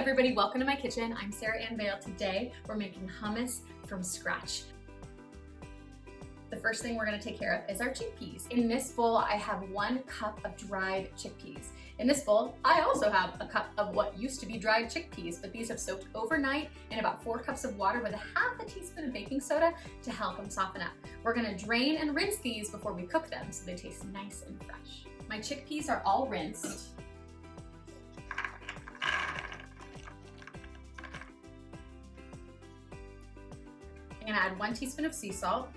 everybody, welcome to my kitchen. I'm Sarah Ann Vale. Today we're making hummus from scratch. The first thing we're gonna take care of is our chickpeas. In this bowl, I have 1 cup of dried chickpeas. In this bowl, I also have a cup of what used to be dried chickpeas, but these have soaked overnight in about 4 cups of water with a half a teaspoon of baking soda to help them soften up. We're gonna drain and rinse these before we cook them so they taste nice and fresh. My chickpeas are all rinsed. I'm gonna add 1 teaspoon of sea salt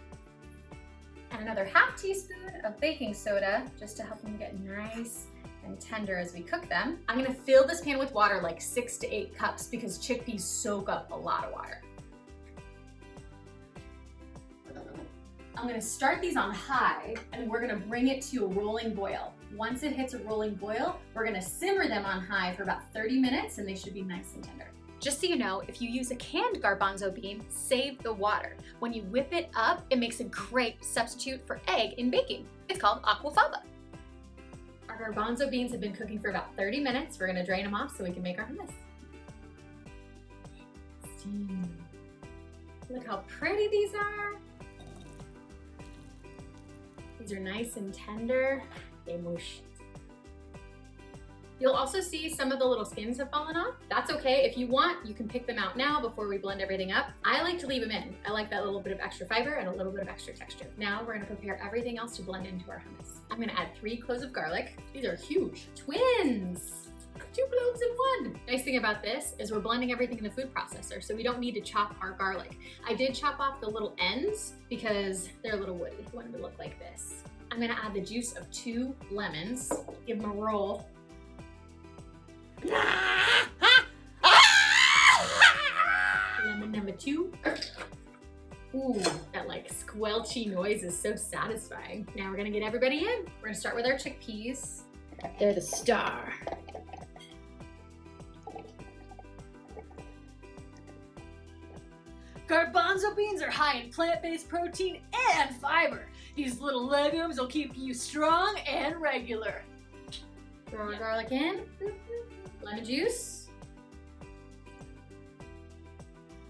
and another half teaspoon of baking soda just to help them get nice and tender as we cook them. I'm gonna fill this pan with water, like 6 to 8 cups, because chickpeas soak up a lot of water. I'm gonna start these on high and we're gonna bring it to a rolling boil. Once it hits a rolling boil, we're gonna simmer them on high for about 30 minutes and they should be nice and tender. Just so you know, if you use a canned garbanzo bean, save the water. When you whip it up, it makes a great substitute for egg in baking. It's called aquafaba. Our garbanzo beans have been cooking for about 30 minutes. We're gonna drain them off so we can make our hummus. Look how pretty these are. These are nice and tender. They mush. You'll also see some of the little skins have fallen off. That's okay. If you want, you can pick them out now before we blend everything up. I like to leave them in. I like that little bit of extra fiber and a little bit of extra texture. Now we're gonna prepare everything else to blend into our hummus. I'm gonna add 3 cloves of garlic. These are huge. Twins! 2 cloves in 1. Nice thing about this is we're blending everything in the food processor, so we don't need to chop our garlic. I did chop off the little ends because they're a little woody. I want them to look like this. I'm gonna add the juice of 2 lemons. Give them a roll. Lemon number 2. Ooh, that like squelchy noise is so satisfying. Now we're gonna get everybody in. We're gonna start with our chickpeas. They're the star. Garbanzo beans are high in plant-based protein and fiber. These little legumes will keep you strong and regular. Throw our garlic in. Lemon juice.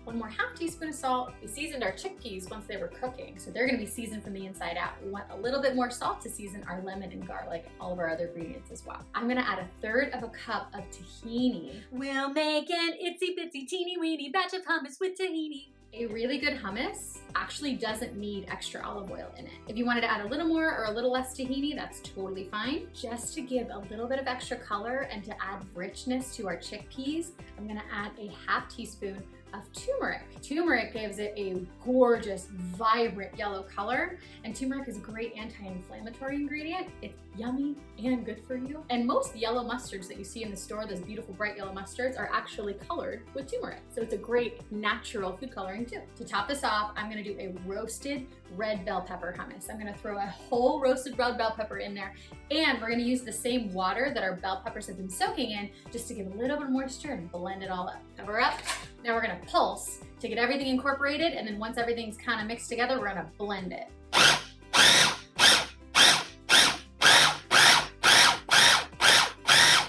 1 more half teaspoon of salt. We seasoned our chickpeas once they were cooking, so they're gonna be seasoned from the inside out. We want a little bit more salt to season our lemon and garlic, all of our other ingredients as well. I'm gonna add 1/3 of a cup of tahini. We'll make an itsy bitsy teeny weeny batch of hummus with tahini. A really good hummus actually doesn't need extra olive oil in it. If you wanted to add a little more or a little less tahini, that's totally fine. Just to give a little bit of extra color and to add richness to our chickpeas, I'm gonna add a half teaspoon of turmeric. Turmeric gives it a gorgeous, vibrant yellow color, and turmeric is a great anti-inflammatory ingredient. It's yummy and good for you. And most yellow mustards that you see in the store, those beautiful bright yellow mustards, are actually colored with turmeric. So it's a great natural food coloring too. To top this off, I'm gonna do a roasted red bell pepper hummus. I'm gonna throw a whole roasted red bell pepper in there, and we're gonna use the same water that our bell peppers have been soaking in just to give a little bit of moisture and blend it all up. Cover up. Now we're gonna pulse to get everything incorporated, and then once everything's kind of mixed together, we're gonna blend it.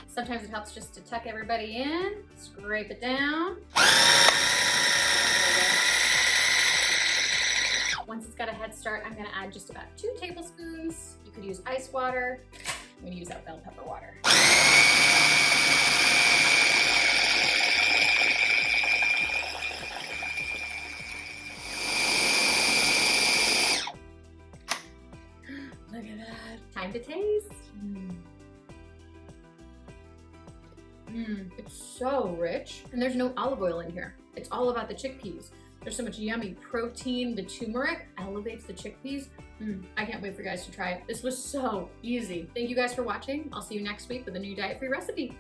Sometimes it helps just to tuck everybody in, scrape it down. Once it's got a head start, I'm gonna add just about 2 tablespoons. You could use ice water. I'm gonna use that bell pepper water. Look at that. Time to taste. It's so rich, and there's no olive oil in here. It's all about the chickpeas. There's so much yummy protein. The turmeric elevates the chickpeas. I can't wait for you guys to try it. This was so easy. Thank you guys for watching. I'll see you next week with a new diet-free recipe.